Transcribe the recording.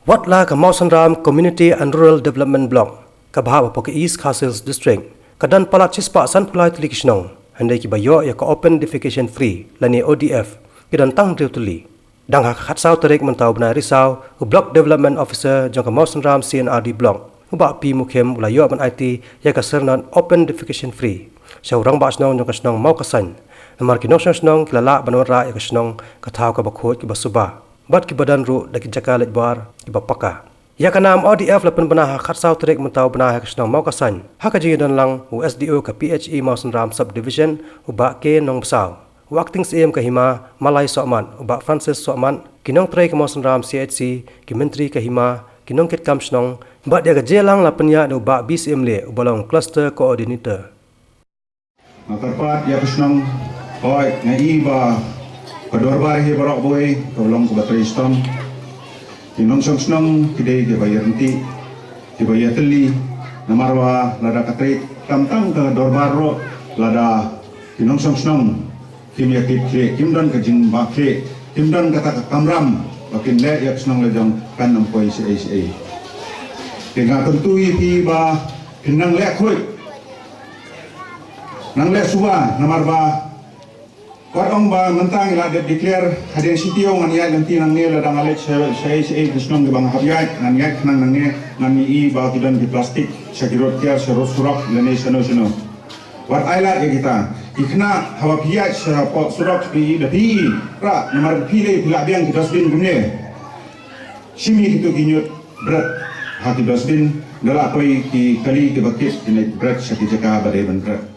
Wat la ka Mawson Ram Community and Rural Development Block ka bahab po ka East Castles District kadan pala cispa san pulai tuli kisnong handai ki bayo ya ka open defecation free lani ODF kidan tang driu tuli dang ha khat saw tarik mentau bna risau u block development officer jong ka Mawson Ram CNRD block ba pi mukhem ulayo ban IT ya ka sernan open defecation free saurang ba snong jong ka snong mau kasan namar ki nosong snong kilala banwara ya ka snong ka thau ka bakhot ki basuba bat ki badan ru daki jakalet bar ki bapaka ya kanam ODF lapan bana khat saw trek mentau bana ha snong mau kasan ha ka jidan lang USDO ka PHE Mawson Ram subdivision uba ke nong saw acting CM ka hima Malay Soman uba Francis Soman kinong trek ka Mawson Ram CHC ki menteri ka hima kinong ket kam snong ba dia ka jelang lapan ya uba BCM le ubalong cluster coordinator Makarpat ya snong hoy ngai ba Padorbar hi barok boy tolong ke bateri stom kinong snong kidai ke bayar nanti ke bayar teli namarwa lada katrik tamtang ke dorbar ro lada kinong snong kim ya kit kim dan ke jing ba ke kim dan kata kamram bakin le ya snong le jong kan nampoi CACA dengan tentu hi ba kinang le khoi nang le suba namarba Warong ba mentang ila de declare hadin sitio ngan ya ganti nang ne ladang alek saya kisnong ke bang habiat ngan ya nang ne ngan i ba tidan di plastik sakirot kia serus surak lene sano war aila ya kita ikna hawa biat sa pot surak pi de pi ra nomor pile pila biang kita dustbin gumne simi itu kinyut berat hati dustbin dala koi ki kali ke bakit ini berat sakit jaka badai berat